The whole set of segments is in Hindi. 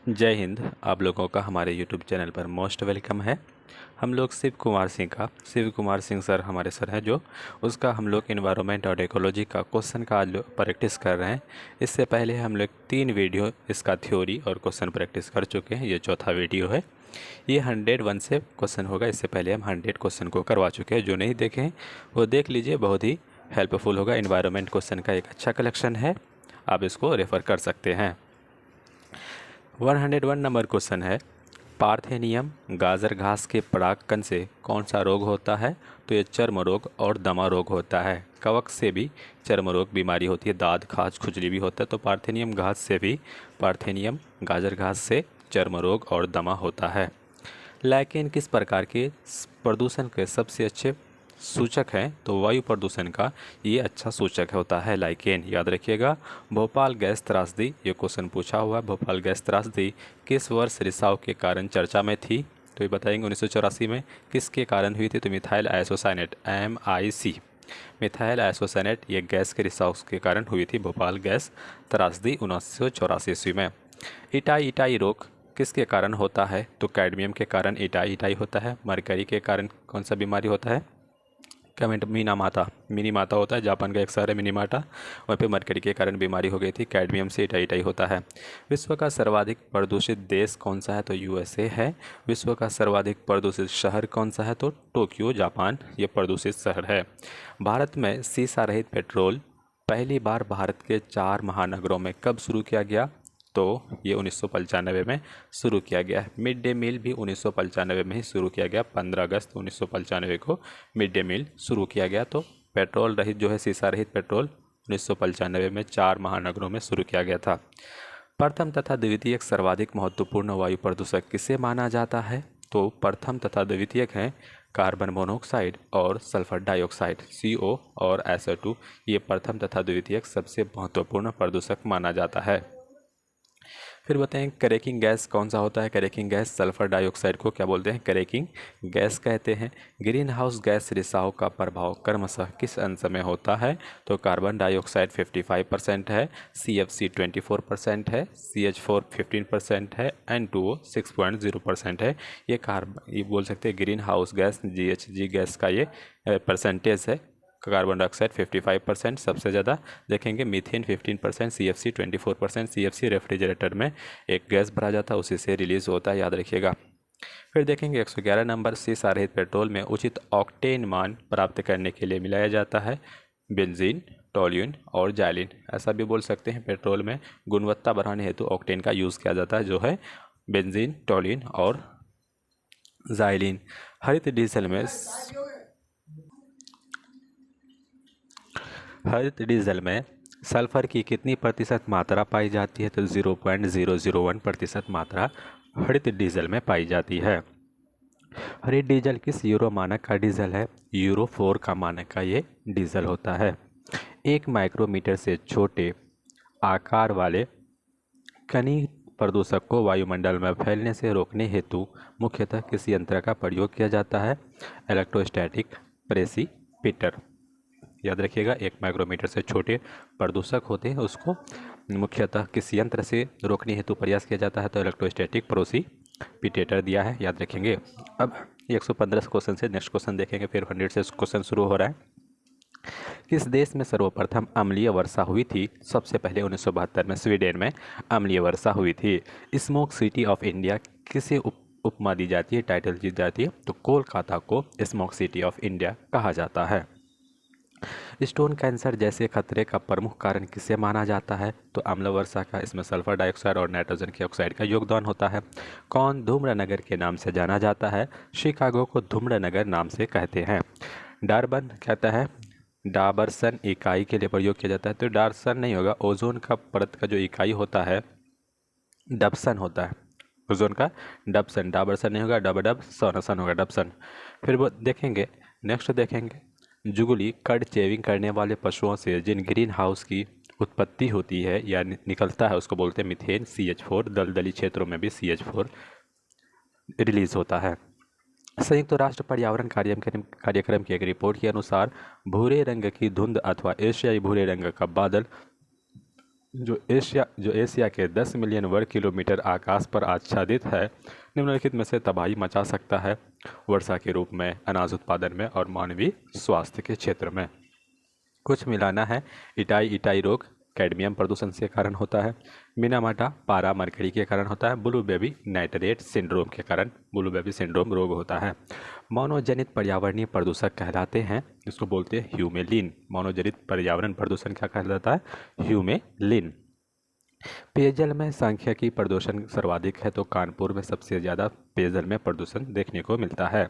जय हिंद। आप लोगों का हमारे YouTube चैनल पर मोस्ट वेलकम है। हम लोग शिव कुमार सिंह सर हमारे सर हैं जो उसका हम लोग इन्वायरमेंट और इकोलॉजी का क्वेश्चन का आज प्रैक्टिस कर रहे हैं। इससे पहले हम लोग 3 वीडियो इसका थ्योरी और क्वेश्चन प्रैक्टिस कर चुके हैं। ये चौथा वीडियो है। ये 101 से क्वेश्चन होगा। इससे पहले हम 100 क्वेश्चन को करवा चुके हैं। जो नहीं देखे हैं वो देख लीजिए, बहुत ही हेल्पफुल होगा। इन्वायरमेंट क्वेश्चन का एक अच्छा कलेक्शन है, आप इसको रेफ़र कर सकते हैं। 101 नंबर क्वेश्चन है, पार्थेनियम गाजर घास के परागकण से कौन सा रोग होता है? तो ये चर्म रोग और दमा रोग होता है। कवक से भी चर्म रोग बीमारी होती है, दाद खाज खुजली भी होता है। तो पार्थेनियम गाजर घास से चर्म रोग और दमा होता है। लेकिन किस प्रकार के प्रदूषण के सबसे अच्छे सूचक हैं? तो वायु प्रदूषण का ये अच्छा सूचक होता है लाइकेन। याद रखिएगा। भोपाल गैस त्रासदी, ये क्वेश्चन पूछा हुआ है। भोपाल गैस त्रासदी किस वर्ष रिसाव के कारण चर्चा में थी? तो ये बताएंगे 1984 में। किसके कारण हुई थी? तो methyl isocyanate MIC, methyl isocyanate ये गैस के रिसाव के कारण हुई थी भोपाल गैस त्रासदी 1984 में। इटाई रोग किसके कारण होता है? तो कैडमियम के कारण इटाई होता है। मरकरी के कारण कौन सा बीमारी होता है? कमेंट मिनी माता होता है, जापान का एक शहर है मिनीमाटा, वहाँ पे मरकरी के कारण बीमारी हो गई थी। कैडमियम से इटाई होता है। विश्व का सर्वाधिक प्रदूषित देश कौन सा है? तो USA है। विश्व का सर्वाधिक प्रदूषित शहर कौन सा है? तो टोक्यो जापान ये प्रदूषित शहर है। भारत में सीसा रहित पेट्रोल पहली बार भारत के 4 महानगरों में कब शुरू किया गया? तो ये 1995 में शुरू किया गया है। मिड डे मील भी 1995 में ही शुरू किया गया। 15 अगस्त 1995 को मिड डे मील शुरू किया गया। तो पेट्रोल रहित जो है, सीसा रहित पेट्रोल 1995 में 4 महानगरों में शुरू किया गया था। प्रथम तथा द्वितीयक सर्वाधिक महत्वपूर्ण वायु प्रदूषक किसे माना जाता है? तो प्रथम तथा द्वितीयक हैं कार्बन मोनोऑक्साइड और सल्फर डाइऑक्साइड CO और SO2। ये प्रथम तथा द्वितीयक सबसे महत्वपूर्ण प्रदूषक माना जाता है। फिर बताएं क्रैकिंग गैस कौन सा होता है? क्रैकिंग गैस सल्फर डाइऑक्साइड को क्या बोलते हैं? क्रैकिंग गैस कहते हैं। ग्रीन हाउस गैस रिसाव का प्रभाव क्रमशः किस अंश में होता है? तो कार्बन डाइऑक्साइड 55% है, CFC 24% है, CH4 15% है, N2O 6.0% है। ये बोल सकते हैं green house gas GHG gas का ये परसेंटेज है। कार्बन डाइऑक्साइड 55% सबसे ज़्यादा देखेंगे, मीथेन 15%, CFC 24%। CFC रेफ्रिजरेटर में एक गैस भरा जाता है, उसी से रिलीज होता है, याद रखिएगा। फिर देखेंगे 111 नंबर, सीसा रहित पेट्रोल में उचित ऑक्टेन मान प्राप्त करने के लिए मिलाया जाता है बेंजीन, टोल्यून और जाइलिन। ऐसा भी बोल सकते हैं पेट्रोल में गुणवत्ता बढ़ाने हेतु ऑक्टेन का यूज़ किया जाता है, जो है बेंजीन, टोल्यून और जाइलिन। हरित डीजल में सल्फर की कितनी प्रतिशत मात्रा पाई जाती है? तो 0.001% मात्रा हरित डीजल में पाई जाती है। हरित डीजल किस यूरो मानक का डीजल है? यूरो 4 का मानक का ये डीजल होता है। 1 माइक्रोमीटर से छोटे आकार वाले कणीय प्रदूषक को वायुमंडल में फैलने से रोकने हेतु मुख्यतः किस यंत्र का प्रयोग किया जाता है? इलेक्ट्रोस्टैटिक प्रेसिपिटर। याद रखिएगा, 1 माइक्रोमीटर से छोटे प्रदूषक होते हैं, उसको मुख्यतः किस यंत्र से रोकने हेतु प्रयास किया जाता है? तो इलेक्ट्रोस्टैटिक प्रेसिपिटेटर दिया है, याद रखेंगे। अब 115 क्वेश्चन से नेक्स्ट क्वेश्चन देखेंगे, फिर 100 से क्वेश्चन शुरू हो रहा है। किस देश में सर्वप्रथम अम्लीय वर्षा हुई थी? सबसे पहले 1972 में स्वीडन में अम्लीय वर्षा हुई थी। स्मोक सिटी ऑफ इंडिया किसे उपमा दी जाती है, टाइटल दी जाती है? तो कोलकाता को स्मोक सिटी ऑफ इंडिया कहा जाता है। स्टोन कैंसर जैसे खतरे का प्रमुख कारण किसे माना जाता है? तो अम्ल वर्षा का। इसमें सल्फर डाइऑक्साइड और नाइट्रोजन के ऑक्साइड का योगदान होता है। कौन धूम्र नगर के नाम से जाना जाता है? शिकागो को धूम्र नगर नाम से कहते हैं। डार्बन कहता है डाबरसन इकाई के लिए प्रयोग किया जाता है। तो डार्सन नहीं होगा, ओजोन का परत का जो इकाई होता है डबसन होता है। ओजोन का डबसन, डाबरसन नहीं होगा, डब सनसन होगा, डबसन। फिर वो देखेंगे, नेक्स्ट देखेंगे जुगली कड चेविंग करने वाले पशुओं से जिन ग्रीन हाउस की उत्पत्ति होती है या निकलता है, उसको बोलते हैं मीथेन, CH4। दलदली क्षेत्रों में भी CH4 रिलीज होता है। संयुक्त राष्ट्र पर्यावरण कार्यक्रम की एक रिपोर्ट के अनुसार भूरे रंग की धुंध अथवा एशियाई भूरे रंग का बादल जो एशिया के 10 मिलियन वर्ग किलोमीटर आकाश पर आच्छादित है, निम्नलिखित में से तबाही मचा सकता है? वर्षा के रूप में, अनाज उत्पादन में और मानवीय स्वास्थ्य के क्षेत्र में। कुछ मिलाना है। इटाई रोग कैडमियम प्रदूषण से कारण होता है। मिनामाटा पारा मरकरी के कारण होता है। ब्लू बेबी नाइट्रेट सिंड्रोम के कारण ब्लू बेबी सिंड्रोम रोग होता है। मानवजनित पर्यावरणीय प्रदूषक कहलाते हैं, इसको बोलते हैं ह्यूमेलिन। मानवजनित पर्यावरण प्रदूषण क्या कहलाता है? ह्यूमेलिन। पेयजल में सांख्यिकी प्रदूषण सर्वाधिक है, तो कानपुर में सबसे ज़्यादा पेयजल में प्रदूषण देखने को मिलता है।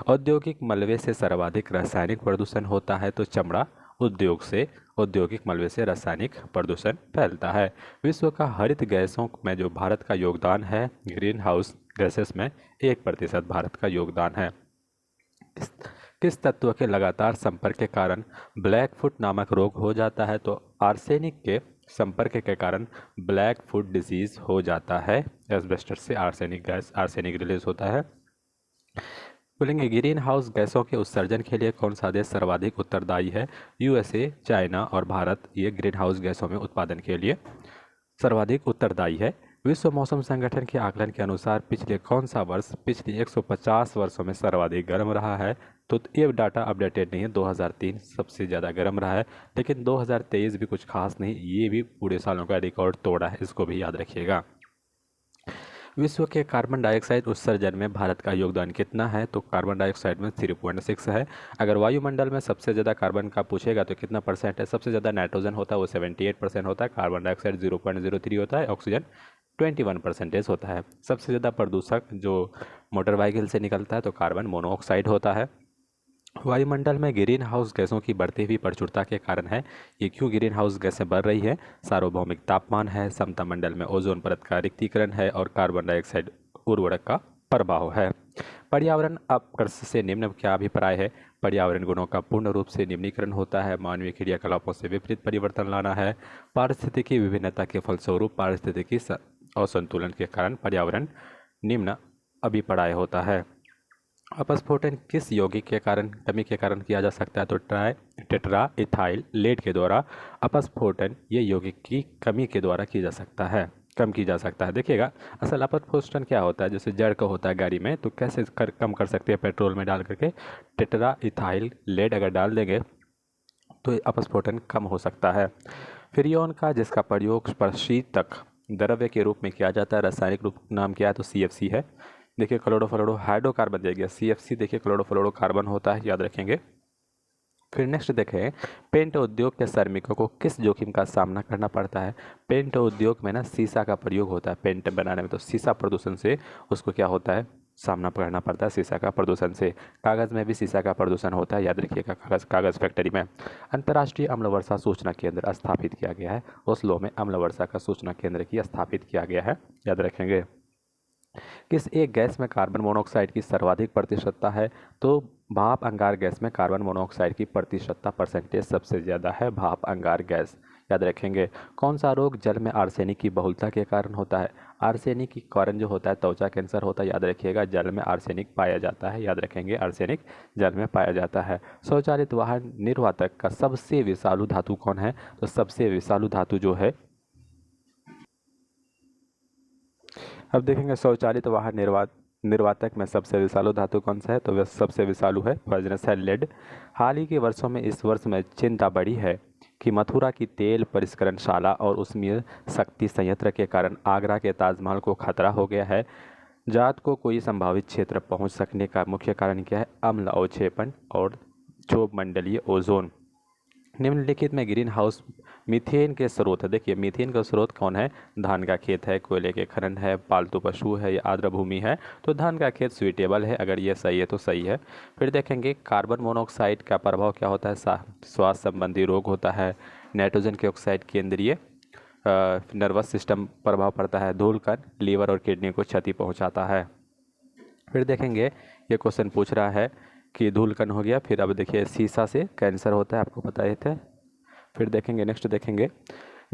औद्योगिक मलबे से सर्वाधिक रासायनिक प्रदूषण होता है, तो चमड़ा उद्योग से औद्योगिक मलबे से रासायनिक प्रदूषण फैलता है। विश्व का हरित गैसों में जो भारत का योगदान है, ग्रीन हाउस गैसेस में 1% भारत का योगदान है। किस तत्व के लगातार संपर्क के कारण ब्लैक फुट नामक रोग हो जाता है? तो आर्सेनिक के संपर्क के कारण ब्लैक फुट डिजीज हो जाता है। एस्बेस्टस से आर्सेनिक रिलीज होता है। बोलेंगे ग्रीन हाउस गैसों के उत्सर्जन के लिए कौन सा देश सर्वाधिक उत्तरदायी है? यूएसए, चाइना और भारत ये ग्रीन हाउस गैसों में उत्पादन के लिए सर्वाधिक उत्तरदायी है। विश्व मौसम संगठन के आकलन के अनुसार पिछले कौन सा वर्ष पिछले 150 वर्षों में सर्वाधिक गर्म रहा है? तो ये डाटा अपडेटेड नहीं है। 2003 सबसे ज़्यादा गर्म रहा है, लेकिन 2023 भी कुछ खास नहीं, ये भी पूरे सालों का रिकॉर्ड तोड़ा है, इसको भी याद रखिएगा। विश्व के कार्बन डाइऑक्साइड उत्सर्जन में भारत का योगदान कितना है? तो कार्बन डाइऑक्साइड में 3.6 है। अगर वायुमंडल में सबसे ज़्यादा कार्बन का पूछेगा तो कितना परसेंट है? सबसे ज़्यादा नाइट्रोजन होता है, वो 78% होता है। कार्बन डाइऑक्साइड 0.03 होता है। ऑक्सीजन 21% होता है। सबसे ज़्यादा प्रदूषक जो मोटर व्हीकल से निकलता है तो कार्बन मोनोऑक्साइड होता है। वायुमंडल में ग्रीन हाउस गैसों की बढ़ती हुई प्रचुरता के कारण है। ये क्यों ग्रीन हाउस गैसें बढ़ रही हैं? सार्वभौमिक तापमान है, समता मंडल में ओजोन परत का रिक्तीकरण है और कार्बन डाइऑक्साइड उर्वरक का प्रभाव है। पर्यावरण अपकर्ष से निम्न क्या अभिप्राय है? पर्यावरण गुणों का पूर्ण रूप से निम्नीकरण होता है। मानवीय क्रियाकलापों से विपरीत परिवर्तन लाना है। पारिस्थितिकी विभिन्नता के फलस्वरूप पारिस्थितिकी असंतुलन के कारण पर्यावरण निम्न अभिप्राय होता है। अपस्फोटन किस यौगिक के कारण कमी के कारण किया जा सकता है? तो टेट्रा इथाइल लेड के द्वारा अपस्फोटन ये यौगिक की कमी के द्वारा की जा सकता है, कम की जा सकता है। देखिएगा, असल अपस्फोटन क्या होता है? जैसे जड़ का होता है गाड़ी में, तो कैसे कम कर सकते हैं? पेट्रोल में डाल करके टेट्रा इथाइल लेड अगर डाल देंगे तो अपस्फोटन कम हो सकता है। फ्रियोन का जिसका प्रयोग प्रशीतक द्रव्य के रूप में किया जाता है, रासायनिक रूप नाम क्या है? तो CFC है। देखिए क्लोरोफ्लोरो हाइड्रोकार्बन दिया गया, CFC देखिए क्लोरोफ्लोरो कार्बन होता है, याद रखेंगे। फिर नेक्स्ट देखें, पेंट उद्योग के श्रमिकों को किस जोखिम का सामना करना पड़ता है? पेंट उद्योग में ना शीशा का प्रयोग होता है पेंट बनाने में, तो शीशा प्रदूषण से उसको क्या होता है? सामना करना पड़ता है शीशा का प्रदूषण से। कागज़ में भी शीशा का प्रदूषण होता है, याद रखिएगा। कागज़ फैक्ट्री में अंतर्राष्ट्रीय अम्ल वर्षा सूचना केंद्र स्थापित किया गया है। ओस्लो में अम्ल वर्षा का सूचना केंद्र की स्थापित किया गया है, याद रखेंगे। किस एक गैस में कार्बन मोनोऑक्साइड की सर्वाधिक प्रतिशतता है? तो भाप अंगार गैस में कार्बन मोनोऑक्साइड की प्रतिशतता परसेंटेज सबसे ज़्यादा है, भाप अंगार गैस, याद रखेंगे। कौन सा रोग जल में आर्सेनिक की बहुलता के कारण होता है? आर्सेनिक की कारण जो होता है त्वचा कैंसर होता है, याद रखिएगा। जल में आर्सेनिक पाया जाता है, याद रखेंगे, आर्सेनिक जल में पाया जाता है। स्वचालित वाहन निर्वातक का सबसे विषालु धातु कौन है? तो सबसे विषालु धातु जो है, अब देखेंगे स्वचालित वाहन निर्वातक में सबसे विषालु धातु कौन सा है? तो वह सबसे विषालु है, पॉइजनस है, लेड। हाल ही के वर्षों में इस वर्ष में चिंता बढ़ी है कि मथुरा की तेल परिष्करणशाला और उसमें शक्ति संयंत्र के कारण आगरा के ताजमहल को खतरा हो गया है। जात को कोई संभावित क्षेत्र पहुंच सकने का मुख्य कारण क्या है? अम्ल अवक्षेपण और क्षोभ मंडलीय ओजोन। निम्नलिखित में ग्रीन हाउस मीथेन के स्रोत है। देखिए मीथेन का स्रोत कौन है? धान का खेत है, कोयले के खनन है, पालतू पशु है या आर्द्र भूमि है। तो धान का खेत सुइटेबल है, अगर ये सही है तो सही है। फिर देखेंगे कार्बन मोनोऑक्साइड का प्रभाव क्या होता है? स्वास्थ्य संबंधी रोग होता है। नाइट्रोजन के ऑक्साइड केंद्रीय नर्वस सिस्टम प्रभाव पड़ता है। धूलकण लीवर और किडनी को क्षति पहुँचाता है। फिर देखेंगे ये क्वेश्चन पूछ रहा है कि धूलकण हो गया, फिर अब देखिए शीशा से कैंसर होता है, आपको पता ही था। फिर देखेंगे नेक्स्ट देखेंगे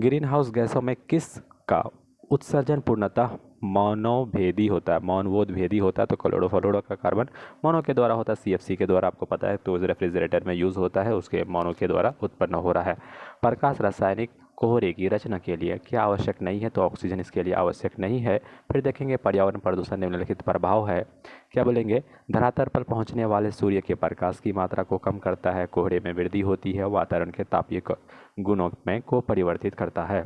ग्रीन हाउस गैसों में किस का उत्सर्जन पूर्णतः मोनोभेदी होता है? मोनोभेदी होता है तो क्लोरोफ्लोरो का कार्बन मोनो के द्वारा होता है, CFC के द्वारा, आपको पता है। तो रेफ्रिजरेटर में यूज़ होता है, उसके मोनो के द्वारा उत्पन्न हो रहा है। प्रकाश रासायनिक कोहरे की रचना के लिए क्या आवश्यक नहीं है, तो ऑक्सीजन इसके लिए आवश्यक नहीं है। फिर देखेंगे पर्यावरण प्रदूषण निम्नलिखित प्रभाव है, क्या बोलेंगे, धरातल पर पहुंचने वाले सूर्य के प्रकाश की मात्रा को कम करता है, कोहरे में वृद्धि होती है, वातावरण के तापीय गुणों में को परिवर्तित करता है।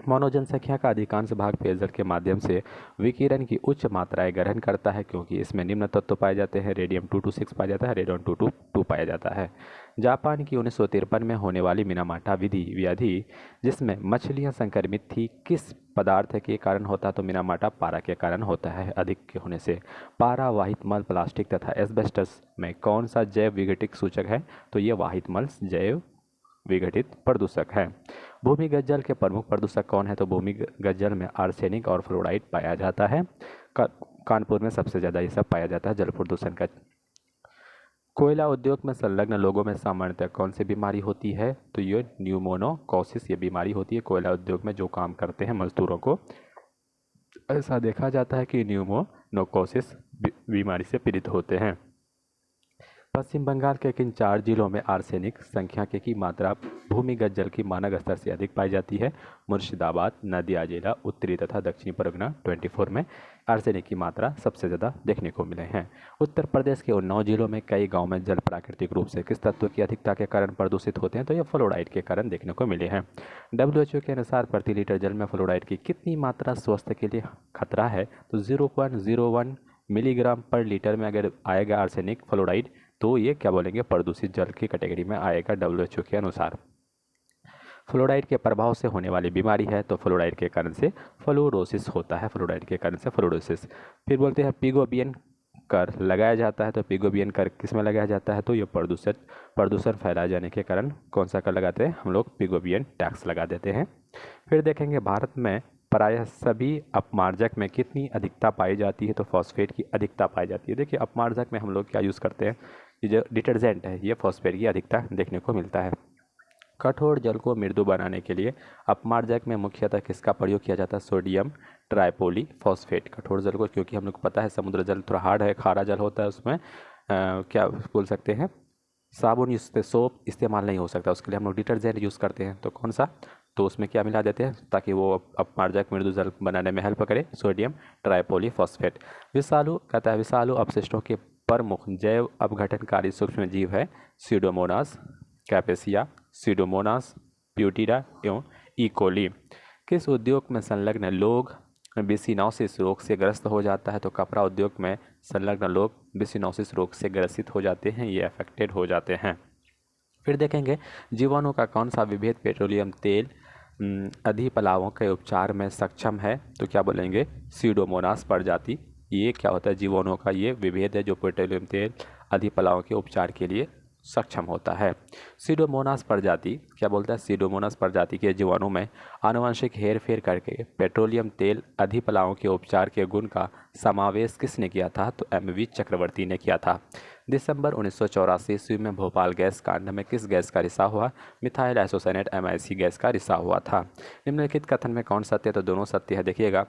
मानव जनसंख्या का अधिकांश भाग पेयजल के माध्यम से विकिरण की उच्च मात्राएं ग्रहण करता है, क्योंकि इसमें निम्न तत्व पाए जाते हैं, रेडियम 226 पाया जाता है, रेडियम 222 पाया जाता है। जापान की 1953 में होने वाली मिनामाटा विधि व्याधि जिसमें मछलियां संक्रमित थी, किस पदार्थ के कारण होता, तो मिनामाटा पारा के कारण होता है, अधिक के होने से। पारा वाहित मल, प्लास्टिक तथा एस्बेस्टस में कौन सा जैव विघटित सूचक है, तो ये वाहित मल जैव विघटित प्रदूषक है। भूमिगत जल के प्रमुख प्रदूषक कौन है, तो भूमिगत जल में आर्सेनिक और फ्लोराइड पाया जाता है। कानपुर में सबसे ज़्यादा ये सब पाया जाता है जल प्रदूषण का। कोयला उद्योग में संलग्न लोगों में सामान्यतः कौन सी बीमारी होती है, तो ये न्यूमोनोकोसिस ये बीमारी होती है। कोयला उद्योग में जो काम करते हैं मजदूरों को ऐसा देखा जाता है कि न्यूमोनोकोसिस बीमारी से पीड़ित होते हैं। पश्चिम बंगाल के किन 4 जिलों में आर्सेनिक संख्या की मात्रा भूमिगत जल की मानक स्तर से अधिक पाई जाती है? मुर्शिदाबाद, नदिया जिला, उत्तरी तथा दक्षिणी परगना 24 में आर्सेनिक की मात्रा सबसे ज़्यादा देखने को मिले हैं। उत्तर प्रदेश के 9 जिलों में कई गांव में जल प्राकृतिक रूप से किस तत्व की अधिकता के कारण प्रदूषित होते हैं, तो ये फ्लोराइड के कारण देखने को मिले हैं। WHO के अनुसार प्रति लीटर जल में फ्लोराइड की कितनी मात्रा स्वास्थ्य के लिए खतरा है, तो 0.01 मिलीग्राम पर लीटर में अगर आएगा आर्सेनिक फ्लोराइड तो ये क्या बोलेंगे, प्रदूषित जल की कैटेगरी में आएगा WHO के अनुसार। फ्लोराइड के प्रभाव से होने वाली बीमारी है, तो फ्लोराइड के कारण से फ्लोरोसिस होता है, फ्लोराइड के कारण से फ्लोरोसिस। फिर बोलते हैं पिगोबियन कर लगाया जाता है, तो पिगोबियन कर किस में लगाया जाता है, तो ये प्रदूषण फैलाए जाने के कारण कौन सा कर लगाते हैं हम लोग, पिगोबियन टैक्स लगा देते हैं। फिर देखेंगे भारत में प्रायः सभी अपमार्जक में कितनी अधिकता पाई जाती है, तो फॉस्फेट की अधिकता पाई जाती है। देखिए अपमार्जक में हम लोग क्या यूज़ करते हैं, ये जो डिटर्जेंट है ये फॉस्फेट की अधिकता देखने को मिलता है। कठोर जल को मृदु बनाने के लिए अपमार्जक में मुख्यतः किसका प्रयोग किया जाता है, सोडियम ट्राइपोलीफॉस्फेट। कठोर जल को, क्योंकि हम लोग को पता है समुद्र जल थोड़ा हार्ड है, खारा जल होता है, उसमें क्या बोल सकते हैं, साबुन सोप इस्तेमाल नहीं हो सकता, उसके लिए हम लोग डिटर्जेंट यूज़ करते हैं। तो कौन सा, तो उसमें क्या मिला देते हैं ताकि वो अपमार्जक मृदु जल बनाने में हेल्प करे, सोडियम ट्राइपोलीफॉस्फेट। विषालु कहता है विषालु अपशिष्टों के प्रमुख जैव अपघटनकारी सूक्ष्म जीव है सीडोमोनास कैपेसिया, सीडोमोनास प्यूटिरा एवं इकोली। किस उद्योग में संलग्न लोग बिसिनोसिस रोग से ग्रस्त हो जाता है, तो कपड़ा उद्योग में संलग्न लोग बिसिनोसिस रोग से ग्रसित हो जाते हैं, ये अफेक्टेड हो जाते हैं। फिर देखेंगे जीवाणु का कौन सा विभेद पेट्रोलियम तेल अधिपलावों के उपचार में सक्षम है, तो क्या बोलेंगे, सीडोमोनास प्रजाति। ये क्या होता है, जीवाणुओं का ये विभेद है जो पेट्रोलियम तेल अधिपलावों के उपचार के लिए सक्षम होता है। सीडोमोनास प्रजाति क्या बोलता है, सीडोमोनास प्रजाति के जीवाणु में आनुवंशिक हेरफेर करके पेट्रोलियम तेल अधिपलावों के उपचार के गुण का समावेश किसने किया था, तो MV चक्रवर्ती ने किया था। दिसंबर 1984 ईस्वी में भोपाल गैस कांड में किस गैस का रिसाव हुआ, मिथाइल आइसोसाइनेट MIC गैस का रिसाव हुआ था। निम्नलिखित कथन में कौन सत्य है, तो दोनों सत्य है। देखिएगा,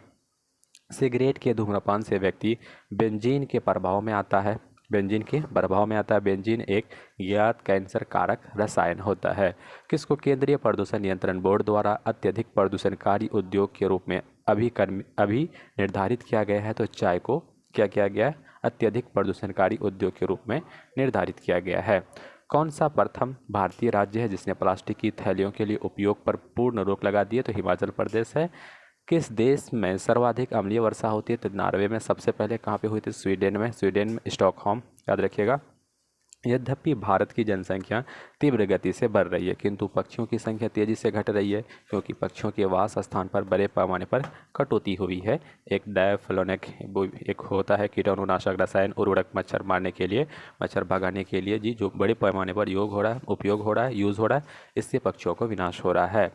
सिगरेट के धूम्रपान से व्यक्ति बेंजीन के प्रभाव में आता है, बेंजीन के प्रभाव में आता है। बेंजीन एक ज्ञात कैंसर कारक रसायन होता है। किसको केंद्रीय प्रदूषण नियंत्रण बोर्ड द्वारा अत्यधिक प्रदूषणकारी उद्योग के रूप में अभी निर्धारित किया गया है, तो चाय को क्या किया गया है, अत्यधिक प्रदूषणकारी उद्योग के रूप में निर्धारित किया गया है। कौन सा प्रथम भारतीय राज्य है जिसने प्लास्टिक की थैलियों के लिए उपयोग पर पूर्ण रोक लगा दी है, तो हिमाचल प्रदेश है। किस देश में सर्वाधिक अम्लीय वर्षा होती है, तो नॉर्वे में। सबसे पहले कहाँ पे हुई थी, स्वीडन में स्टॉकहोम, याद रखिएगा। यद्यपि भारत की जनसंख्या तीव्र गति से बढ़ रही है, किंतु पक्षियों की संख्या तेजी से घट रही है, क्योंकि पक्षियों के वास स्थान पर बड़े पैमाने पर कटौती हुई है। एक डायफ्लोनिक एक होता है कीटाणुनाशक रसायन उर्वरक मच्छर मारने के लिए, मच्छर भगाने के लिए जी, जो बड़े पैमाने पर उपयोग हो रहा है, यूज़ हो रहा है, इससे पक्षियों को विनाश हो रहा है।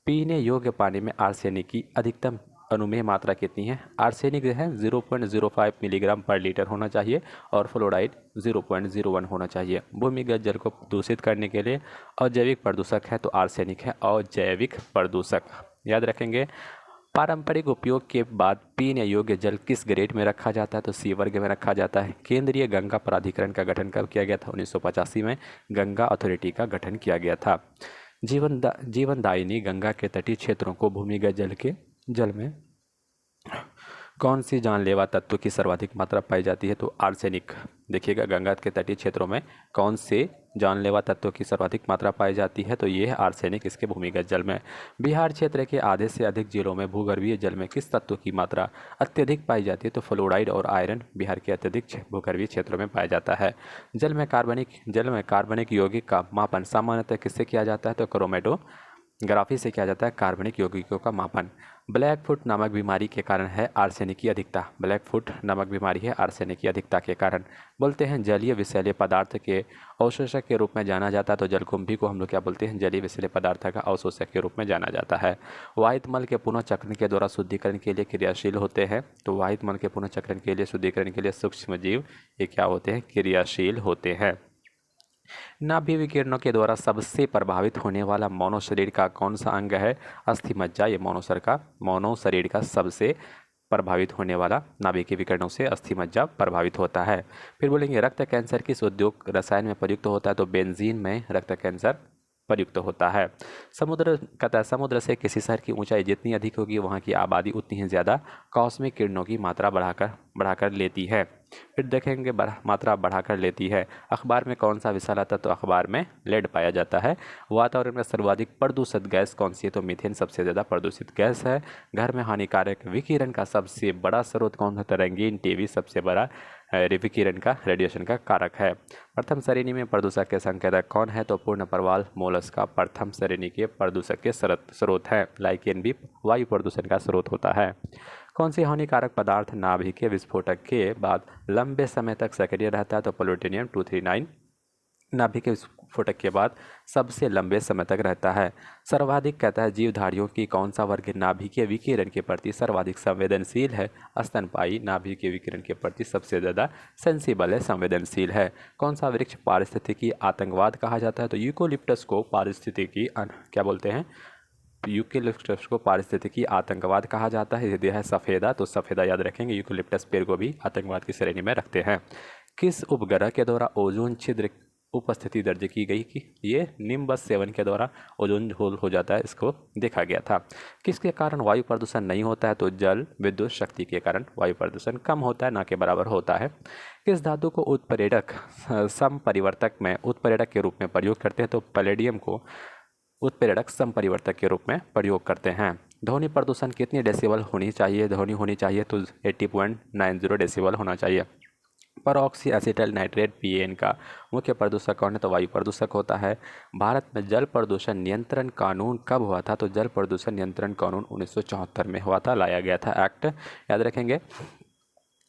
पीने योग्य पानी में आर्सेनिक की अधिकतम अनुमेय मात्रा कितनी है, आर्सेनिक जो है 0.05 मिलीग्राम पर लीटर होना चाहिए और फ्लोराइड 0.01 होना चाहिए। भूमिगत जल को दूषित करने के लिए अजैविक प्रदूषक है, तो आर्सेनिक है अजैविक प्रदूषक, याद रखेंगे। पारंपरिक उपयोग के बाद पीने योग्य जल किस ग्रेड में रखा जाता है, तो C वर्ग में रखा जाता है। केंद्रीय गंगा प्राधिकरण का गठन कब किया गया था, 1985 में गंगा अथॉरिटी का गठन किया गया था। जीवनदायिनी गंगा के तटीय क्षेत्रों को भूमिगत जल में कौन सी जानलेवा तत्व की सर्वाधिक मात्रा पाई जाती है? तो आर्सेनिक। देखिएगा, गंगा के तटीय क्षेत्रों में कौन से जानलेवा तत्व की सर्वाधिक मात्रा पाई जाती है? तो ये है आर्सेनिक इसके भूमिगत जल में। बिहार क्षेत्र के आधे से अधिक जिलों में भूगर्भीय जल में किस तत्व की मात्रा अत्यधिक पाई जाती है? तो फ्लोराइड और आयरन बिहार के अत्यधिक भूगर्भीय क्षेत्रों में पाया जाता है। जल में कार्बनिक यौगिक का मापन सामान्यतः किससे किया जाता है? तो क्रोमेटोग्राफी से किया जाता है कार्बनिक यौगिकों का मापन। ब्लैक फुट नामक बीमारी के कारण है आर्सेनिक की अधिकता। ब्लैक फुट नामक बीमारी है आर्सेनिक की अधिकता के कारण। बोलते हैं जलीय विषैले पदार्थ के अवशोषक के रूप में जाना जाता है। तो जलकुंभी को हम लोग क्या बोलते हैं? जलीय विषैले पदार्थ का अवशोषक के रूप में जाना जाता है। वाहित मल के पुनः चक्रण के द्वारा शुद्धिकरण के लिए क्रियाशील होते हैं। तो वाहित मल के पुनः चक्रण के लिए शुद्धिकरण के लिए सूक्ष्म जीव ये क्या होते हैं? क्रियाशील होते हैं। नाभि विकिरणों के द्वारा सबसे प्रभावित होने वाला मानव शरीर का कौन सा अंग है? अस्थि मज्जा। ये मानव शरीर का सबसे प्रभावित होने वाला नाभि के विकिरणों से अस्थि मज्जा प्रभावित होता है। फिर बोलेंगे रक्त कैंसर किस उद्योग रसायन में प्रयुक्त होता है? तो बेंजीन में रक्त कैंसर प्रयुक्त होता है। समुद्र से किसी शहर की ऊंचाई जितनी अधिक होगी वहाँ की आबादी उतनी ही ज़्यादा कॉस्मिक किरणों की मात्रा बढ़ाकर लेती है। फिर देखेंगे मात्रा बढ़ाकर लेती है। अखबार में कौन सा विषैला तत्व? तो अखबार में लेड पाया जाता है। वातावरण में सर्वाधिक प्रदूषित गैस कौन सी है? तो मीथेन सबसे ज़्यादा प्रदूषित गैस है। घर में हानिकारक विकिरण का सबसे बड़ा स्रोत कौन सा? रंगीन टीवी सबसे बड़ा विकिरण का रेडिएशन का कारक है। प्रथम श्रेणी में प्रदूषक के संकेतक कौन है? तो पूर्ण प्रवाल मोलस्का प्रथम श्रेणी के प्रदूषक के स्रोत है। लाइकेन भी वायु प्रदूषण का स्रोत होता है। कौन सी हानिकारक पदार्थ नाभि के विस्फोटक के बाद लंबे समय तक सक्रिय रहता है? तो प्लूटोनियम 239 नाभि के विस्फोटक के बाद सबसे लंबे समय तक रहता है। सर्वाधिक कहता है जीवधारियों की कौन सा वर्ग नाभि के विकिरण के प्रति सर्वाधिक संवेदनशील है? स्तनपायी नाभि के विकिरण के प्रति सबसे ज़्यादा सेंसिबल है, संवेदनशील है। कौन सा वृक्ष पारिस्थितिकी आतंकवाद कहा जाता है? तो यूकोलिप्टस को पारिस्थितिकी क्या बोलते हैं? यूकेलिप्टस को पारिस्थितिकी आतंकवाद कहा जाता है। यदि है सफ़ेदा, तो सफ़ेदा याद रखेंगे। यूकेलिप्टस पेड़ को भी आतंकवाद की श्रेणी में रखते हैं। किस उपग्रह के द्वारा ओजोन छिद्र उपस्थिति दर्ज की गई? कि ये निम्बस 7 के द्वारा ओजोन होल हो जाता है, इसको देखा गया था। किसके कारण वायु प्रदूषण नहीं होता है? तो जल विद्युत शक्ति के कारण वायु प्रदूषण कम होता है, ना के बराबर होता है। किस धातु को उत्प्रेरक समपरिवर्तक में उत्प्रेरक के रूप में प्रयोग करते हैं? तो पैलेडियम को उत्प्रेरक समपरिवर्तक के रूप में प्रयोग करते हैं। ध्वनि प्रदूषण कितनी डेसिबल होनी चाहिए? ध्वनि होनी चाहिए तो 80.90 डेसिबल होना चाहिए। परऑक्सी एसिटल नाइट्रेट PAN का मुख्य प्रदूषक कौन है? तो वायु प्रदूषक होता है। भारत में जल प्रदूषण नियंत्रण कानून कब हुआ था? तो जल प्रदूषण नियंत्रण कानून 1974 में हुआ था, लाया गया था एक्ट, याद रखेंगे।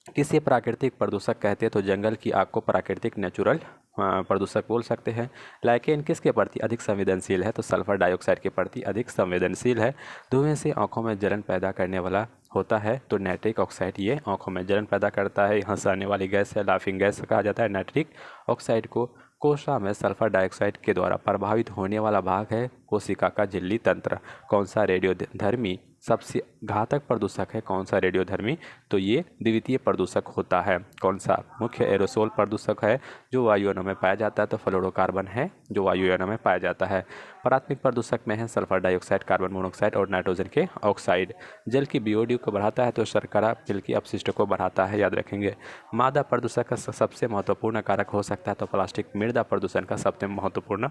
किसे प्राकृतिक प्रदूषक कहते हैं? तो जंगल की आग को प्राकृतिक नेचुरल प्रदूषक बोल सकते हैं। लाइकेन किसके प्रति अधिक संवेदनशील है? तो सल्फर डाइऑक्साइड के प्रति अधिक संवेदनशील है। धुएं से आंखों में जलन पैदा करने वाला होता है तो नाइट्रिक ऑक्साइड ये आंखों में जलन पैदा करता है। हंसाने वाली गैस है, लाफिंग गैस कहा जाता है नाइट्रिक ऑक्साइड को। कोशिका में सल्फर डाइऑक्साइड के द्वारा प्रभावित होने वाला भाग है कोशिका का झिल्ली तंत्र। कौन सा रेडियोधर्मी सबसे घातक प्रदूषक है? कौन सा रेडियोधर्मी? तो ये द्वितीय प्रदूषक होता है। कौन सा मुख्य एरोसोल प्रदूषक है जो वायुओं में पाया जाता है? तो फ्लोरोकार्बन है जो वायुओं में पाया जाता है। प्राथमिक प्रदूषक में है सल्फर डाइऑक्साइड, कार्बन मोनोऑक्साइड और नाइट्रोजन के ऑक्साइड। जल की BOD को बढ़ाता है तो शर्करा जल की अपशिष्ट को बढ़ाता है, याद रखेंगे। मादा प्रदूषक का सबसे महत्वपूर्ण कारक हो सकता है तो प्लास्टिक मृदा प्रदूषण का सबसे महत्वपूर्ण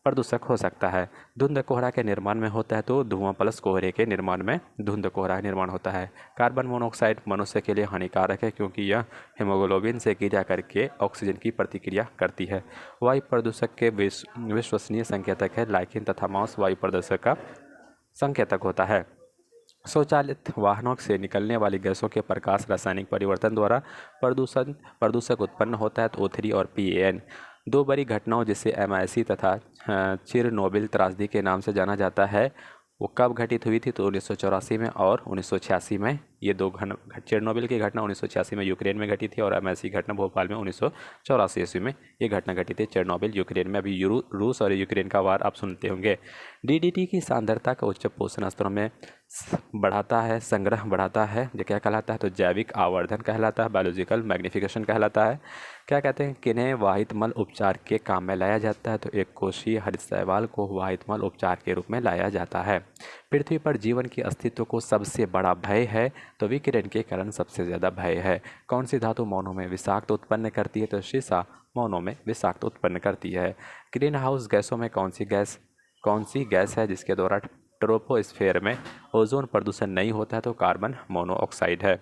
प्रदूषक हो सकता है। धुंध कोहरा के निर्माण में होता है तो धुआं प्लस कोहरे के निर्माण में धुंध कोहरा निर्माण होता है। कार्बन मोनोऑक्साइड मनुष्य के लिए हानिकारक है क्योंकि यह हीमोग्लोबिन से क्रिया करके ऑक्सीजन की प्रतिक्रिया करती है। वायु प्रदूषक के विश्वसनीय संकेतक है लाइकेन तथा मांस वायु प्रदूषक का संकेतक होता है। स्वचालित वाहनों से निकलने वाली गैसों के प्रकाश रासायनिक परिवर्तन द्वारा प्रदूषक उत्पन्न होता है तो O3 और PAN। दो बड़ी घटनाओं जिसे MIC तथा चिरनोबिल त्रासदी के नाम से जाना जाता है वो कब घटित हुई थी? तो 1984 में और 1986 में ये दो चेरनोबिल की घटना 1986 में यूक्रेन में घटी थी और ऐसी घटना भोपाल में 1984 ईस्वी में ये घटना घटी थी चेरनोबिल यूक्रेन में। अभी रूस और यूक्रेन का वार आप सुनते होंगे। डीडीटी की सांद्रता का उच्च पोषण स्तरों में बढ़ाता है, संग्रह बढ़ाता है, ये क्या कहलाता है? तो जैविक आवर्धन कहलाता है, बायोलॉजिकल मैग्निफिकेशन कहलाता है। क्या कहते हैं? किन्हें वाहित मल उपचार के काम में लाया जाता है? तो एक कोशीय हरित शैवाल को वाहित मल उपचार के रूप में लाया जाता है। पृथ्वी पर जीवन के अस्तित्व को सबसे बड़ा भय है, तो विकिरण के कारण सबसे ज़्यादा भय है। कौन सी धातु मौनों में विषाक्त उत्पन्न करती है? तो शीशा मौनों में विषाक्त उत्पन्न करती है। ग्रीन हाउस गैसों में कौन सी गैस है जिसके द्वारा ट्रोपोस्फेयर में ओजोन प्रदूषण नहीं होता है? तो कार्बन मोनोऑक्साइड है।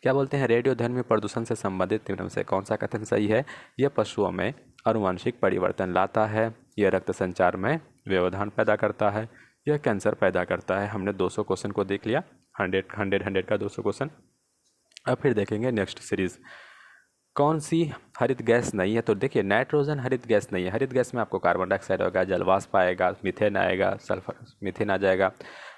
क्या बोलते हैं? रेडियोधर्मी प्रदूषण से संबंधित निम्न में से कौन सा कथन सही है? यह पशुओं में आनुवंशिक परिवर्तन लाता है, यह रक्त संचार में व्यवधान पैदा करता है, यह कैंसर पैदा करता है। हमने 200 क्वेश्चन को देख लिया, 100 का 200 क्वेश्चन। अब फिर देखेंगे नेक्स्ट सीरीज। कौन सी हरित गैस नहीं है? तो देखिए नाइट्रोजन हरित गैस नहीं है। हरित गैस में आपको कार्बन डाइऑक्साइड होगा, जलवाष्प आएगा, मीथेन आएगा, सल्फर मीथेन आ जाएगा।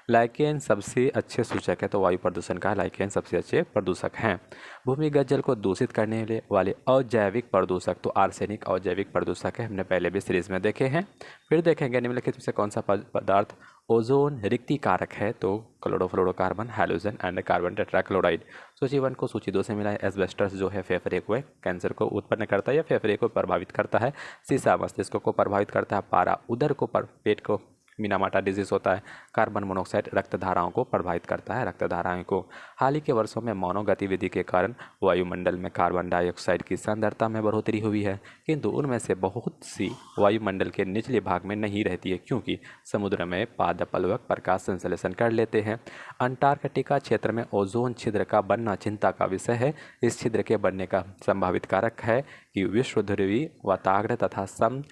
लाइकेन सबसे अच्छे सूचक है, तो वायु प्रदूषण का लाइकेन सबसे अच्छे प्रदूषक हैं। भूमिगत जल को दूषित करने वाले अजैविक प्रदूषक, तो आर्सेनिक अजैविक प्रदूषक है, हमने पहले भी सीरीज में देखे हैं। फिर देखेंगे निम्नलिखित में से कौन सा पदार्थ ओजोन रिक्ति कारक है? तो chlorofluorocarbon, halogen and carbon tetrachloride. सूची 1 को सूची 2 से मिला है। एस्बेस्टस जो है फेफड़े को कैंसर को उत्पन्न करता है या फेफड़े को प्रभावित करता है। शीशा मस्तिष्क को प्रभावित करता है। पारा उदर को पेट को मिनामाटा डिजीज होता है। कार्बन मोनोऑक्साइड रक्त धाराओं को प्रभावित करता है, रक्त धाराओं को। हाल ही के वर्षों में मानव गतिविधि के कारण वायुमंडल में कार्बन डाइऑक्साइड की सांद्रता में बढ़ोतरी हुई है, किंतु उनमें से बहुत सी वायुमंडल के निचले भाग में नहीं रहती है, क्योंकि समुद्र में पादपल्वक प्रकाश संश्लेषण कर लेते हैं। अंटार्कटिका क्षेत्र में ओजोन छिद्र का बनना चिंता का विषय है। इस छिद्र के बनने का संभावित कारक है कि विश्व ध्रुवीय वाताग्र तथा सम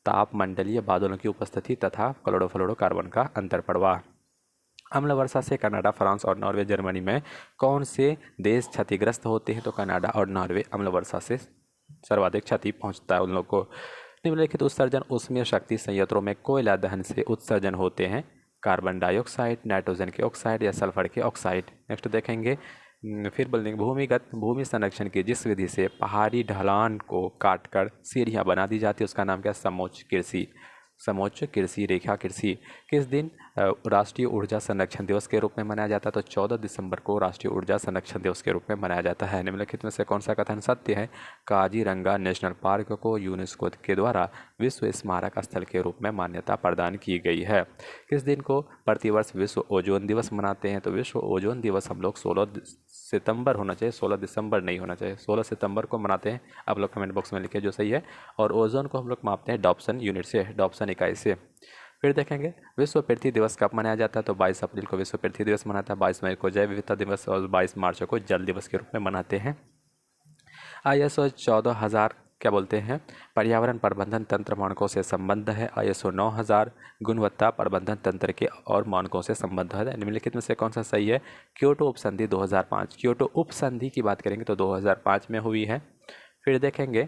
तापमंडलीय बादलों की उपस्थिति तथा क्लोरोफ्लोरोकार्बन का अंतर प्रवाह। अम्ल वर्षा से कनाडा, फ्रांस और नॉर्वे, जर्मनी में कौन से देश क्षतिग्रस्त होते हैं? तो कनाडा और नॉर्वे अम्ल वर्षा से सर्वाधिक क्षति पहुंचता है उन लोग को। निम्नलिखित उत्सर्जन ऊष्मीय शक्ति संयंत्रों में कोयला दहन से उत्सर्जन होते हैं। कार्बन डाइऑक्साइड, नाइट्रोजन के ऑक्साइड या सल्फर के ऑक्साइड। नेक्स्ट देखेंगे। फिर बोलेंगे भूमि संरक्षण की जिस विधि से पहाड़ी ढलान को काटकर सीढ़ियाँ बना दी जाती है उसका नाम क्या है? समोच्च कृषि रेखा कृषि। किस दिन राष्ट्रीय ऊर्जा संरक्षण दिवस के रूप में मनाया जाता है? तो 14 दिसंबर को राष्ट्रीय ऊर्जा संरक्षण दिवस के रूप में मनाया जाता है। निम्नलिखित में से कौन सा कथन सत्य है? काजीरंगा नेशनल पार्क को यूनेस्को के द्वारा विश्व स्मारक स्थल के रूप में मान्यता प्रदान की गई है। किस दिन को प्रतिवर्ष विश्व ओजोन दिवस मनाते हैं? तो विश्व ओजोन दिवस हम लोग 16 सितंबर होना चाहिए, 16 दिसंबर नहीं होना चाहिए, 16 सितंबर को मनाते हैं। आप लोग कमेंट बॉक्स में लिखिए जो सही है। और ओजोन को हम लोग मापते हैं डॉप्सन यूनिट से, डॉप्सन इकाई से। फिर देखेंगे विश्व पृथ्वी दिवस कब मनाया जाता है? तो 22 अप्रैल को विश्व पृथ्वी दिवस मनाता है, 22 मई को जैव विविधता दिवस और 22 मार्च को जल दिवस के रूप में मनाते हैं। ISO 14000 क्या बोलते हैं? पर्यावरण प्रबंधन तंत्र मानकों से संबद्ध है। ISO 9000 गुणवत्ता प्रबंधन तंत्र के और मानकों से संबद्ध है। निम्नलिखित में से कौन सा सही है? क्योटो उपसंधि 2005। क्योटो उपसंधि की बात करेंगे तो 2005 में हुई है। फिर देखेंगे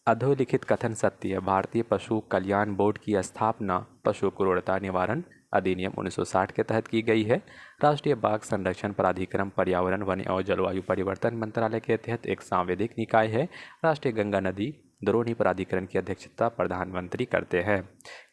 अधोलिखित कथन सत्य है। भारतीय पशु कल्याण बोर्ड की स्थापना पशु क्रूरता निवारण अधिनियम 1960 के तहत की गई है। राष्ट्रीय बाघ संरक्षण प्राधिकरण पर्यावरण, वन और जलवायु परिवर्तन मंत्रालय के तहत एक सांविधिक निकाय है। राष्ट्रीय गंगा नदी द्रोणी प्राधिकरण की अध्यक्षता प्रधानमंत्री करते हैं।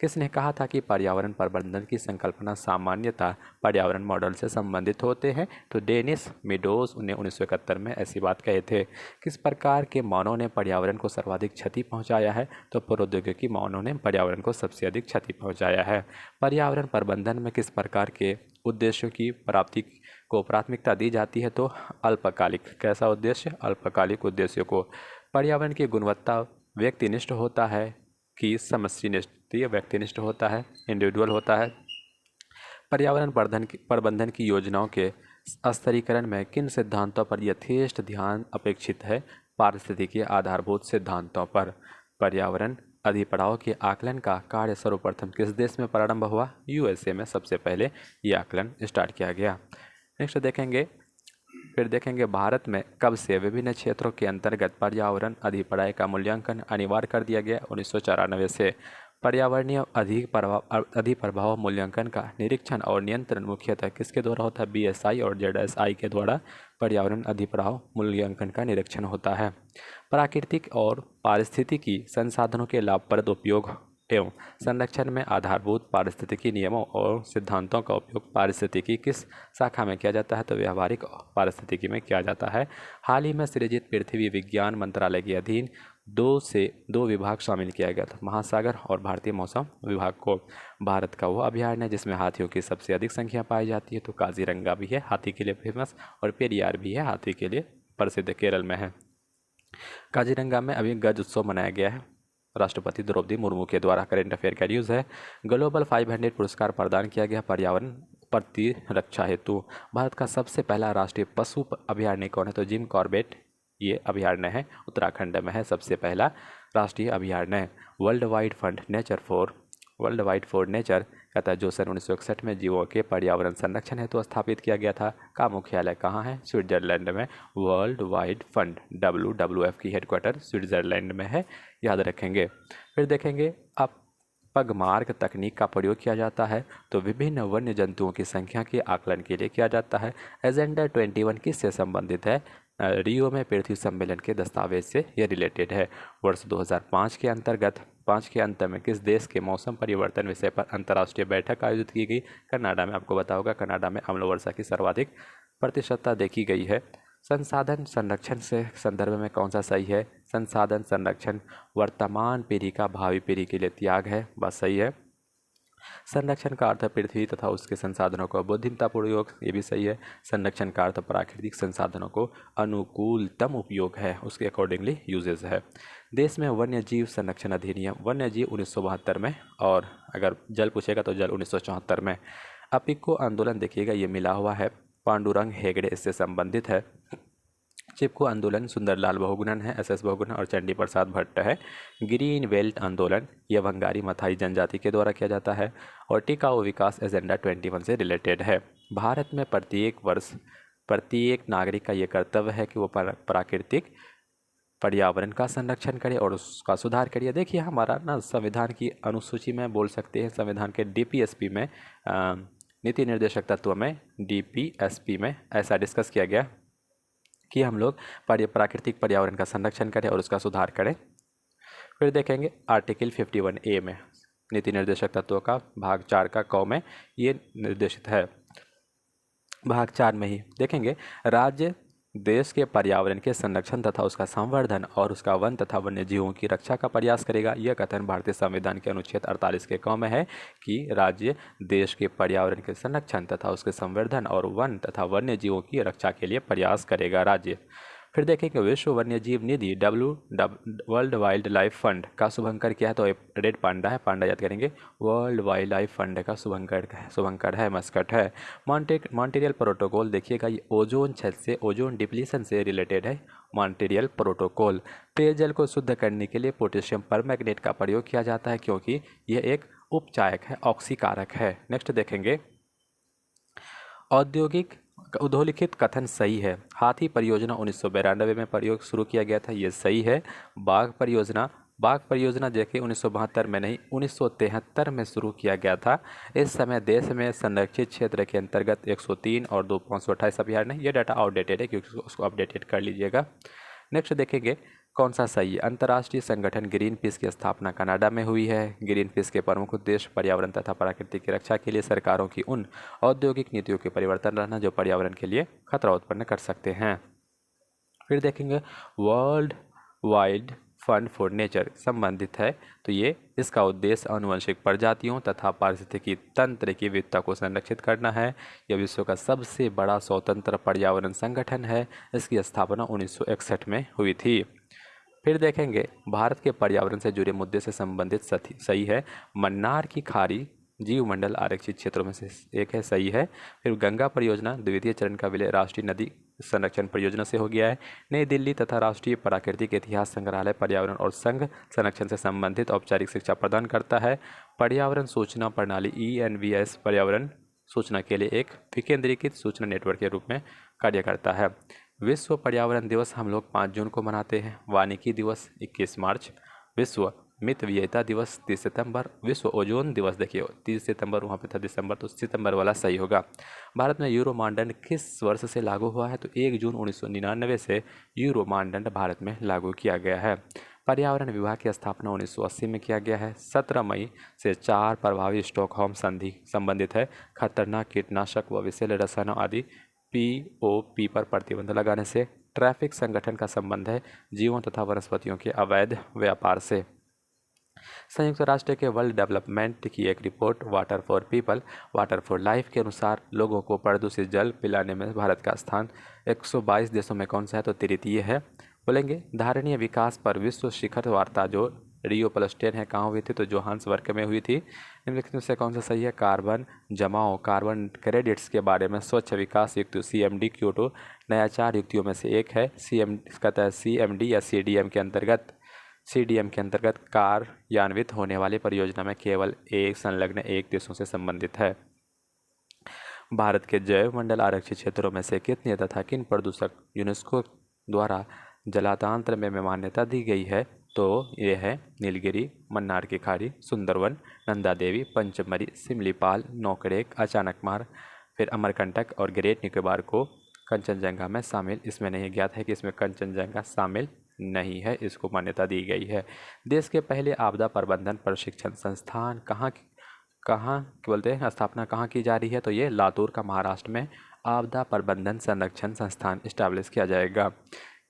किसने कहा था कि पर्यावरण प्रबंधन की संकल्पना सामान्यतः पर्यावरण मॉडल से संबंधित होते हैं? तो डेनिस मेडोज ने 1971 में ऐसी बात कहे थे। किस प्रकार के मानव ने पर्यावरण को सर्वाधिक क्षति पहुंचाया है? तो प्रौद्योगिकी मानव ने पर्यावरण को सबसे अधिक क्षति पहुंचाया है। पर्यावरण प्रबंधन में किस प्रकार के उद्देश्यों की प्राप्ति को प्राथमिकता दी जाती है? तो अल्पकालिक। कैसा उद्देश्य? अल्पकालिक उद्देश्यों को। पर्यावरण की गुणवत्ता व्यक्तिनिष्ठ होता है कि समष्टिनिष्ठ? तो ये व्यक्तिनिष्ठ होता है, इंडिविजुअल होता है। पर्यावरण प्रबंधन की योजनाओं के स्तरीकरण में किन सिद्धांतों पर यथेष्ट ध्यान अपेक्षित है? पारिस्थितिकी आधारभूत सिद्धांतों पर। पर्यावरण अधिपड़ाव के आकलन का कार्य सर्वप्रथम किस देश में प्रारंभ हुआ? USA में सबसे पहले ये आकलन स्टार्ट किया गया। नेक्स्ट देखेंगे। फिर देखेंगे भारत में कब से विभिन्न क्षेत्रों के अंतर्गत पर्यावरण अधिपड़ाय का मूल्यांकन अनिवार्य कर दिया गया? 1994 से। पर्यावरणीय अधिप्रभाव मूल्यांकन का निरीक्षण और नियंत्रण मुख्यतः किसके द्वारा होता है? BSI और ZSI के द्वारा पर्यावरण अधिप्रभाव मूल्यांकन का निरीक्षण होता है। प्राकृतिक और पारिस्थितिकी संसाधनों के लाभप्रद उपयोग एवं संरक्षण में आधारभूत पारिस्थितिकी नियमों और सिद्धांतों का उपयोग पारिस्थितिकी किस शाखा में किया जाता है? तो व्यवहारिक पारिस्थितिकी में किया जाता है। हाल ही में सृजित पृथ्वी विज्ञान मंत्रालय के अधीन दो विभाग शामिल किया गया था, महासागर और भारतीय मौसम विभाग को। भारत का वो अभयारण्य है जिसमें हाथियों की सबसे अधिक संख्या पाई जाती है, तो काजीरंगा भी है हाथी के लिए फेमस, और पेरियार भी है हाथी के लिए प्रसिद्ध, केरल में है। काजीरंगा में अभी गज उत्सव मनाया गया है राष्ट्रपति द्रौपदी मुर्मू के द्वारा। करेंट अफेयर का न्यूज़ है। ग्लोबल 500 पुरस्कार प्रदान किया गया पर्यावरण प्रतिरक्षा हेतु। भारत का सबसे पहला राष्ट्रीय पशु अभयारण्य कौन है? तो जिम कॉर्बेट ये अभयारण्य है, उत्तराखंड में है सबसे पहला राष्ट्रीय अभयारण्य। वर्ल्ड वाइड फॉर नेचर कहता है जो सन 1961 में जीवों के पर्यावरण संरक्षण हेतु स्थापित किया गया था, का मुख्यालय कहाँ है? स्विट्जरलैंड में। वर्ल्ड वाइड फंड WWF की हेडक्वार्टर स्विट्जरलैंड में है, याद रखेंगे। फिर देखेंगे अब पगमार्क तकनीक का प्रयोग किया जाता है, तो विभिन्न वन्य जंतुओं की संख्या के आकलन के लिए किया जाता है। एजेंडा 21 किससे संबंधित है? रियो में पृथ्वी सम्मेलन के दस्तावेज से यह रिलेटेड है। वर्ष 2005 के अंतर्गत 5 के अंत में किस देश के मौसम परिवर्तन विषय पर अंतर्राष्ट्रीय बैठक आयोजित की गई? कनाडा में। आपको बताया होगा कनाडा में अम्ल वर्षा की सर्वाधिक प्रतिशतता देखी गई है। संसाधन संरक्षण से संदर्भ में कौन सा सही है? संसाधन संरक्षण वर्तमान पीढ़ी का भावी पीढ़ी के लिए त्याग है, बात सही है। संरक्षण का अर्थ पृथ्वी तथा उसके संसाधनों का बुद्धिमत्तापूर्ण उपयोग, ये भी सही है। संरक्षण का अर्थ प्राकृतिक संसाधनों को अनुकूलतम उपयोग है, उसके अकॉर्डिंगली यूजेस है। देश में वन्य जीव संरक्षण अधिनियम वन्य जीव 1972 में, और अगर जल पूछेगा तो जल 1974 में। अपिको आंदोलन देखिएगा ये मिला हुआ है, पांडुरंग हेगड़े इससे संबंधित है। चिपको आंदोलन सुंदरलाल बहुगुणन है, SS बहुगुणन, और चंडी प्रसाद भट्ट है। ग्रीन बेल्ट आंदोलन यह वंगारी मथाई जनजाति के द्वारा किया जाता है, और टिकाऊ विकास एजेंडा 21 से रिलेटेड है। भारत में प्रत्येक वर्ष प्रत्येक नागरिक का ये कर्तव्य है कि वो प्राकृतिक पर्यावरण का संरक्षण करे और उसका सुधार करिए। देखिए हमारा ना संविधान की अनुसूची में बोल सकते हैं, संविधान के DPSP में नीति निर्देशक तत्व में DPSP में ऐसा डिस्कस किया गया कि हम लोग प्राकृतिक पर्यावरण का संरक्षण करें और उसका सुधार करें। फिर देखेंगे आर्टिकल 51A में नीति निर्देशक तत्वों का भाग 4 का क में ये निर्देशित है। भाग 4 में ही देखेंगे राज्य देश के पर्यावरण के संरक्षण तथा उसका संवर्धन और उसका वन तथा वन्य जीवों की रक्षा का प्रयास करेगा। यह कथन भारतीय संविधान के अनुच्छेद 48 के क में है कि राज्य देश के पर्यावरण के संरक्षण तथा उसके संवर्धन और वन तथा वन्य जीवों की रक्षा के लिए प्रयास करेगा राज्य। फिर देखेंगे विश्व वन्य जीव निधि वर्ल्ड वाइल्ड लाइफ फंड का शुभंकर क्या है? तो रेड पांडा है, पांडा याद करेंगे। वर्ल्ड वाइल्ड लाइफ फंड का शुभंकर है, मस्कट है। मॉन्ट्रियल प्रोटोकॉल देखिएगा ये ओजोन छत से ओजोन डिप्लीशन से रिलेटेड है। मॉन्ट्रियल प्रोटोकॉल पेयजल को शुद्ध करने के लिए पोटेशियम परमैंगनेट का प्रयोग किया जाता है क्योंकि यह एक उपचायक है, ऑक्सीकारक है। नेक्स्ट देखेंगे उद्धोलिखित कथन सही है। हाथी परियोजना 1992 में प्रयोग शुरू किया गया था, ये सही है। बाघ परियोजना देखिए 1972 में नहीं 1973 में शुरू किया गया था। इस समय देश में संरक्षित क्षेत्र के अंतर्गत 103 और 528 अभयारण्य है। ये डाटा आउटडेटेड है क्योंकि उसको अपडेटेड कर लीजिएगा। नेक्स्ट देखेंगे कौन सा सही है। अंतर्राष्ट्रीय संगठन ग्रीन पीस की स्थापना कनाडा में हुई है। ग्रीन पीस के प्रमुख उद्देश्य पर्यावरण तथा प्रकृति की रक्षा के लिए सरकारों की उन औद्योगिक नीतियों के परिवर्तन रहना जो पर्यावरण के लिए खतरा उत्पन्न कर सकते हैं। फिर देखेंगे world wide fund for nature संबंधित है, तो ये इसका उद्देश्य आनुवंशिक प्रजातियों तथा पारिस्थितिकी तंत्र की विविधता को संरक्षित करना है। यह विश्व का सबसे बड़ा स्वतंत्र पर्यावरण संगठन है। इसकी स्थापना 1961 में हुई थी। फिर देखेंगे भारत के पर्यावरण से जुड़े मुद्दे से संबंधित सही है। मन्नार की खाड़ी जीवमंडल आरक्षित क्षेत्रों में से एक है, सही है। फिर गंगा परियोजना द्वितीय चरण का विलय राष्ट्रीय नदी संरक्षण परियोजना से हो गया है। नई दिल्ली तथा राष्ट्रीय प्राकृतिक इतिहास संग्रहालय पर्यावरण और संघ संरक्षण से संबंधित औपचारिक शिक्षा प्रदान करता है। पर्यावरण सूचना प्रणाली ENVS पर्यावरण सूचना के लिए एक विकेंद्रीकृत सूचना नेटवर्क के रूप में कार्य करता है। विश्व पर्यावरण दिवस हम लोग 5 जून को मनाते हैं। वानिकी दिवस 21 मार्च। विश्व मितव्ययिता दिवस 30 सितंबर। विश्व ओजोन दिवस देखिए 30 सितंबर, वहाँ पे था दिसंबर, तो सितंबर वाला सही होगा। भारत में यूरो मानदंड किस वर्ष से लागू हुआ है? तो 1 जून 1999 से यूरो मानदंड भारत में लागू किया गया है। पर्यावरण विभाग की स्थापना 1980 में किया गया है। 17 मई से 4 प्रभावी स्टॉकहोम संधि संबंधित है। खतरनाक कीटनाशक व विषैले रसायनों आदि पीओपी पर प्रतिबंध लगाने से। ट्रैफिक संगठन का संबंध है जीवों तथा वनस्पतियों के अवैध व्यापार से। संयुक्त राष्ट्र के वर्ल्ड डेवलपमेंट की एक report water for people, water for life के अनुसार लोगों को प्रदूषित जल पिलाने में भारत का स्थान 122 देशों में कौन सा है? तो तृतीय है। बोलेंगे धारणीय विकास पर विश्व शिखर वार्ता जो रियो+10 है कहाँ हुई थी? तो जोहान्सबर्ग में हुई थी। निम्नलिखित में से कौन सा सही है? कार्बन जमाओ, कार्बन क्रेडिट्स के बारे में स्वच्छ विकास युक्त CMD क्योटो नया 4 युक्तियों में से एक है। कहता है CMD या CDM के अंतर्गत कार्यान्वित होने वाली परियोजना में केवल एक संलग्न एक देशों से संबंधित है। भारत के जैव मंडल आरक्षित क्षेत्रों में से कितने तथा किन प्रदूषक यूनेस्को द्वारा जलातंत्र में मान्यता दी गई है? तो ये है नीलगिरी, मन्नार की खाड़ी, सुंदरवन, नंदा देवी, पंचमरी, सिमलीपाल, नौकरेक, अचानकमार, फिर अमरकंटक और ग्रेट निकोबार को कंचनजंगा में शामिल। इसमें नहीं ज्ञात है कि इसमें कंचनजंगा शामिल नहीं है, इसको मान्यता दी गई है। देश के पहले आपदा प्रबंधन प्रशिक्षण संस्थान कहाँ बोलते हैं स्थापना कहाँ की जा रही है? तो ये लातूर का महाराष्ट्र में आपदा प्रबंधन संरक्षण संस्थान इस्टेब्लिश किया जाएगा।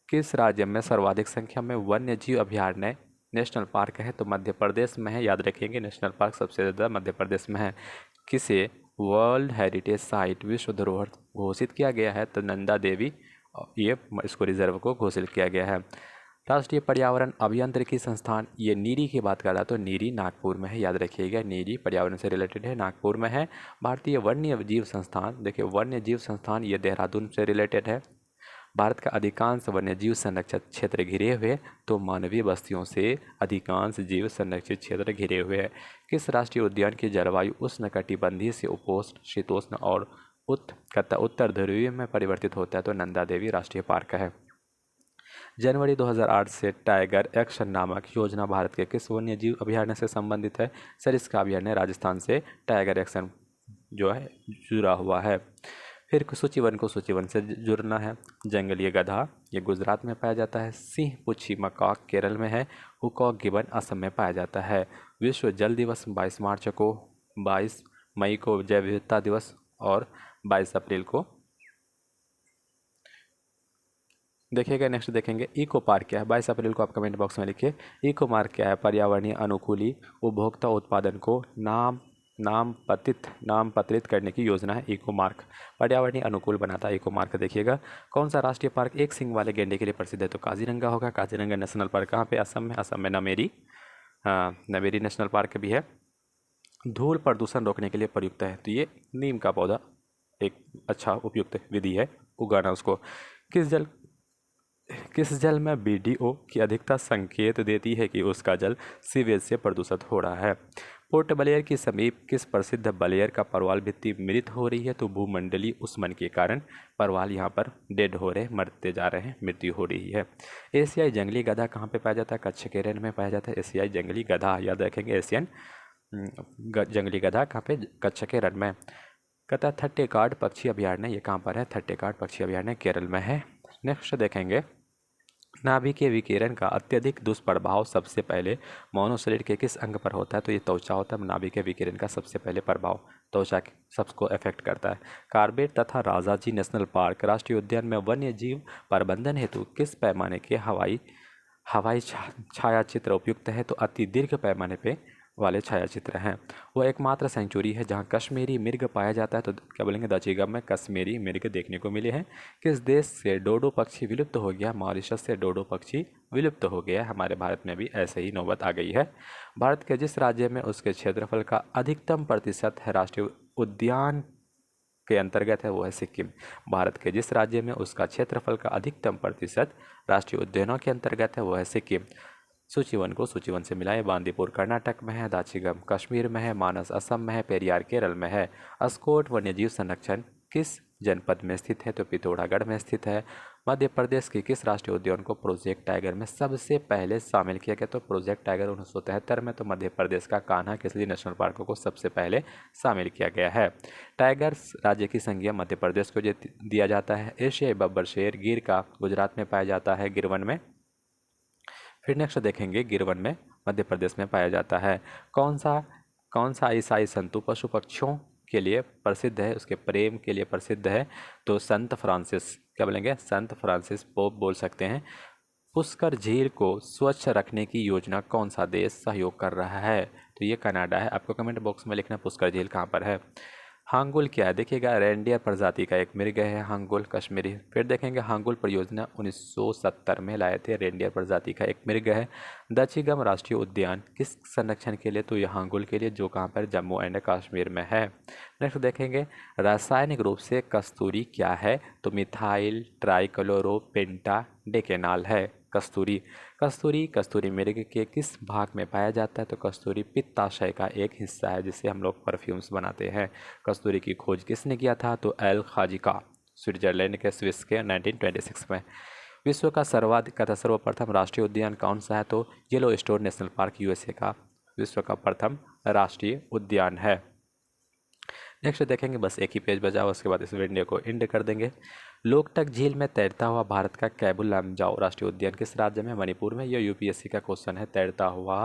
किस राज्य में सर्वाधिक संख्या में वन्य जीव अभयारण्य नेशनल पार्क है? तो मध्य प्रदेश में है, याद रखेंगे नेशनल पार्क सबसे ज़्यादा मध्य प्रदेश में है। किसे वर्ल्ड हेरिटेज साइट विश्व धरोहर घोषित किया गया है? तो नंदा देवी, ये इसको रिजर्व को घोषित किया गया है। राष्ट्रीय पर्यावरण अभियांत्रिकी संस्थान, ये नीरी की बात कर रहा तो नीरी नागपुर में है, याद रखिएगा नीरी पर्यावरण से रिलेटेड है, नागपुर में है। भारतीय वन्य जीव संस्थान, देखिए वन्य जीव संस्थान ये देहरादून से रिलेटेड है। भारत का अधिकांश वन्य जीव संरक्षित क्षेत्र घिरे हुए, तो मानवीय बस्तियों से अधिकांश जीव संरक्षित क्षेत्र घिरे हुए हैं। किस राष्ट्रीय उद्यान की जलवायु उष्णकटिबंधीय से उपोष्ण शीतोष्ण और उत्तर ध्रुवीय में परिवर्तित होता है? तो नंदा देवी राष्ट्रीय पार्क है। जनवरी 2008 से टाइगर एक्शन नामक योजना भारत के किस वन्य जीव अभयारण्य से संबंधित है? सर इसका अभयारण्य राजस्थान से टाइगर एक्शन जो है जुड़ा हुआ है। फिर सूचीवन को सूचीवन से जुड़ना है। जंगली गधा ये गुजरात में पाया जाता है। सिंह पुच्छी मकाक केरल में है। हुकॉक गिबन असम में पाया जाता है। विश्व जल दिवस 22 मार्च को, 22 मई को जैव विविधता दिवस और 22 अप्रैल को देखिएगा। नेक्स्ट देखेंगे इको पार्क क्या है। 22 अप्रैल को आप कमेंट बॉक्स में लिखिए इको पार्क क्या है। पर्यावरणीय अनुकूली उपभोक्ता उत्पादन को नामपत्रित करने की योजना है। इको मार्क पर्यावरणीय अनुकूल बनाता है। इको मार्क देखिएगा। कौन सा राष्ट्रीय पार्क एक सींग वाले गेंडे के लिए प्रसिद्ध है? तो काजीरंगा होगा। काजीरंगा नेशनल पार्क कहाँ पे? असम में। असम में नमेरी, हाँ नमेरी नेशनल पार्क भी है। धूल प्रदूषण रोकने के लिए प्रयुक्त है, तो ये नीम का पौधा एक अच्छा उपयुक्त विधि है उगाना उसको। किस जल में BDO की अधिकता संकेत देती है कि उसका जल सीवेज से प्रदूषित हो रहा है? पोर्ट ब्लेयर के समीप किस प्रसिद्ध ब्लेयर का परवाल भित्ति मृत हो रही है? तो भूमंडलीय उष्मन के कारण परवाल यहाँ पर डेड हो रहे, मरते जा रहे हैं, मृत्यु हो रही है। एशियाई जंगली गधा कहाँ पे पाया जाता है? कच्छ के रण में पाया जाता है एशियाई जंगली गधा, याद रखेंगे एशियन जंगली गधा कहाँ पे? कच्छ के रण में। कहता है थट्टेकाड पक्षी अभयारण्य ये कहाँ पर है? थट्टेकाड पक्षी अभयारण्य केरल में है। नेक्स्ट देखेंगे नाभिकीय विकिरण का अत्यधिक दुष्प्रभाव सबसे पहले मानव शरीर के किस अंग पर होता है? तो ये त्वचा होता है। नाभिकीय विकिरण का सबसे पहले प्रभाव त्वचा सबको अफेक्ट करता है। कार्बेट तथा राजाजी नेशनल पार्क राष्ट्रीय उद्यान में वन्य जीव प्रबंधन हेतु किस पैमाने के हवाई छायाचित्र उपयुक्त है? तो अति दीर्घ पैमाने पे वाले छायाचित्र हैं। वह एकमात्र सेंचुरी है जहां कश्मीरी मिर्ग पाया जाता है। तो क्या बोलेंगे? दचीगम में कश्मीरी मिर्ग देखने को मिले हैं। किस देश से डोडो पक्षी विलुप्त हो गया? मॉरिशस से डोडो पक्षी विलुप्त हो गया। हमारे भारत में भी ऐसे ही नौबत आ गई है। भारत के जिस राज्य में उसके क्षेत्रफल का अधिकतम प्रतिशत है राष्ट्रीय उद्यान के अंतर्गत है वो है सिक्किम। भारत के जिस राज्य में उसका क्षेत्रफल का अधिकतम प्रतिशत राष्ट्रीय उद्यानों के अंतर्गत है वो है सिक्किम। सूचीवन को सूचीवन से मिलाएं। बांदीपुर कर्नाटक में है, दाचीगम कश्मीर में है, मानस असम में है, पेरियार केरल में है। अस्कोट वन्यजीव संरक्षण किस जनपद में स्थित है? तो पिथौरागढ़ में स्थित है। मध्य प्रदेश के किस राष्ट्रीय उद्यान को प्रोजेक्ट टाइगर में सबसे पहले शामिल किया गया? तो प्रोजेक्ट टाइगर 1973 में। तो मध्य प्रदेश का कान्हा किसली नेशनल पार्क को सबसे पहले शामिल किया गया है। टाइगर राज्य की संज्ञा मध्य प्रदेश को दिया जाता है। एशियाई बब्बर शेर गिर का गुजरात में पाया जाता है, गिरवन में। फिर नेक्स्ट देखेंगे, गिरवन में मध्य प्रदेश में पाया जाता है। कौन सा ईसाई संतु पशु पक्षियों के लिए प्रसिद्ध है, उसके प्रेम के लिए प्रसिद्ध है? तो संत फ्रांसिस, क्या बोलेंगे? संत फ्रांसिस पोप बोल सकते हैं। पुष्कर झील को स्वच्छ रखने की योजना कौन सा देश सहयोग कर रहा है? तो ये कनाडा है। आपको कमेंट बॉक्स में लिखना पुष्कर झील कहाँ पर है। हांगुल क्या है? देखिएगा, रेंडियर प्रजाति का एक मृग है हांगुल कश्मीरी। फिर देखेंगे, हांगुल परियोजना 1970 में लाए थे, रेंडियर प्रजाति का एक मृग है। दक्षिगम राष्ट्रीय उद्यान किस संरक्षण के लिए? तो ये हांगुल के लिए, जो कहाँ पर? जम्मू एंड कश्मीर में है। नेक्स्ट देखेंगे, रासायनिक रूप से कस्तूरी क्या है? तो मिथाइल ट्राइक्लोरोपेंटा डेकेनाल है कस्तूरी। कस्तूरी मृग के किस भाग में पाया जाता है? तो कस्तूरी पित्ताशय का एक हिस्सा है, जिससे हम लोग परफ्यूम्स बनाते हैं। कस्तूरी की खोज किसने किया था? तो एल खाजिका, स्विट्जरलैंड के स्विस के 1926 में। विश्व का सर्वप्रथम राष्ट्रीय उद्यान कौन सा है? तो येलोस्टोन नेशनल पार्क यूएसए का विश्व का प्रथम राष्ट्रीय उद्यान है। नेक्स्ट देखेंगे, बस एक ही पेज बचा हुआ, उसके बाद इस वीडियो को एंड कर देंगे। लोकटक झील में तैरता हुआ भारत का कैबुल लामजाओ राष्ट्रीय उद्यान किस राज्य में? मणिपुर में। यह यूपीएससी का क्वेश्चन है। तैरता हुआ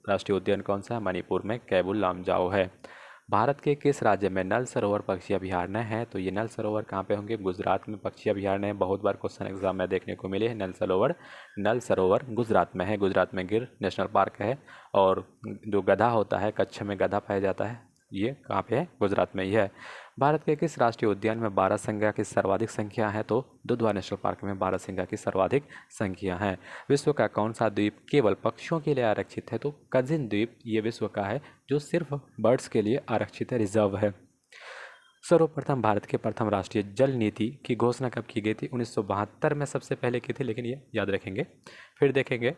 राष्ट्रीय उद्यान कौन सा है? मणिपुर में कैबुल लामजाओ है। भारत के किस राज्य में नल सरोवर पक्षी अभयारण्य है? तो ये नल सरोवर कहाँ पे होंगे? गुजरात में पक्षी अभयारण्य है। बहुत बार क्वेश्चन एग्जाम में देखने को मिले हैं। नल सरोवर गुजरात में है। गुजरात में गिर नेशनल पार्क है। और जो गधा होता है, कच्छ में गधा पाया जाता है, ये कहाँ पे है? गुजरात में ही है। भारत के किस राष्ट्रीय उद्यान में बारहसिंगा की सर्वाधिक संख्या है? तो दुधवा नेशनल पार्क में बारहसिंगा की सर्वाधिक संख्या है। विश्व का कौन सा द्वीप केवल पक्षियों के लिए आरक्षित है? तो कजिन द्वीप ये विश्व का है जो सिर्फ बर्ड्स के लिए आरक्षित है, रिजर्व है। सर्वप्रथम भारत के प्रथम राष्ट्रीय जल नीति की घोषणा कब की गई थी? 1972 में सबसे पहले की थी, लेकिन ये याद रखेंगे। फिर देखेंगे,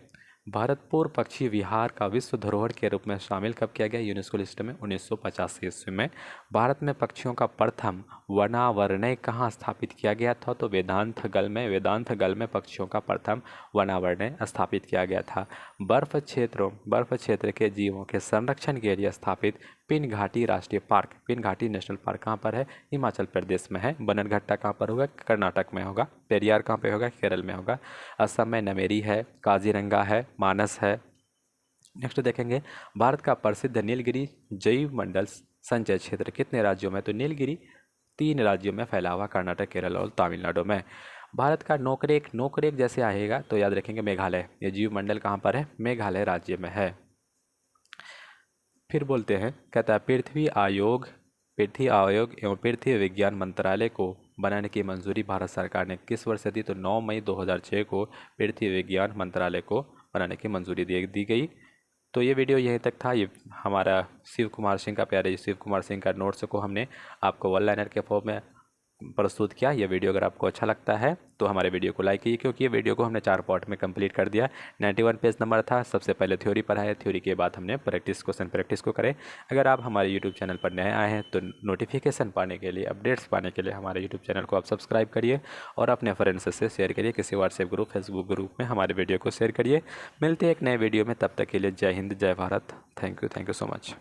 भरतपुर पक्षी विहार का विश्व धरोहर के रूप में शामिल कब किया गया यूनेस्को लिस्ट में? 1985 ईस्वी में। भारत में पक्षियों का प्रथम वनावरणय कहाँ स्थापित किया गया था? तो वेदांतगल में पक्षियों का प्रथम वनावरणय स्थापित किया गया था। बर्फ क्षेत्र के जीवों के संरक्षण के लिए स्थापित पिन घाटी राष्ट्रीय पार्क, पिन घाटी नेशनल पार्क कहाँ पर है? हिमाचल प्रदेश में है। बनरघट्टा कहाँ पर होगा? कर्नाटक में होगा। पेरियार कहाँ पे होगा? केरल में होगा। असम में नमेरी है, काजीरंगा है, मानस है। नेक्स्ट देखेंगे, भारत का प्रसिद्ध नीलगिरी जैव मंडल संचय क्षेत्र कितने राज्यों में? तो नीलगिरी 3 राज्यों में फैला हुआ, कर्नाटक, केरल और तमिलनाडु में। भारत का नोकरेक जैसे आएगा तो याद रखेंगे मेघालय। ये जीव मंडल कहाँ पर है? मेघालय राज्य में है। फिर बोलते हैं, कहता है पृथ्वी आयोग एवं पृथ्वी विज्ञान मंत्रालय को बनाने की मंजूरी भारत सरकार ने किस वर्ष दी? तो 9 मई 2006 को पृथ्वी विज्ञान मंत्रालय को बनाने की मंजूरी दी गई। तो ये वीडियो यहीं तक था। ये हमारा शिव कुमार सिंह का प्यारे शिव कुमार सिंह का नोट्स को हमने आपको वन लाइनर के फॉर्म में प्रस्तुत किया। ये वीडियो अगर आपको अच्छा लगता है तो हमारे वीडियो को लाइक कीजिए, क्योंकि ये वीडियो को हमने 4 पार्ट में कंप्लीट कर दिया। 91 पेज नंबर था। सबसे पहले थ्योरी पढ़ाया, थ्योरी के बाद हमने क्वेश्चन प्रैक्टिस को करें। अगर आप हमारे यूट्यूब चैनल पर नए आए हैं तो नोटिफिकेशन पाने के लिए, अपडेट्स पाने के लिए हमारे यूट्यूब चैनल को आप सब्सक्राइब करिए और अपने फ्रेंड्स से शेयर करिए। किसी व्हाट्सएप ग्रुप, फेसबुक ग्रुप में हमारे वीडियो को शेयर करिए। मिलते हैं एक नए वीडियो में, तब तक के लिए जय हिंद, जय Bharat. Thank you so much.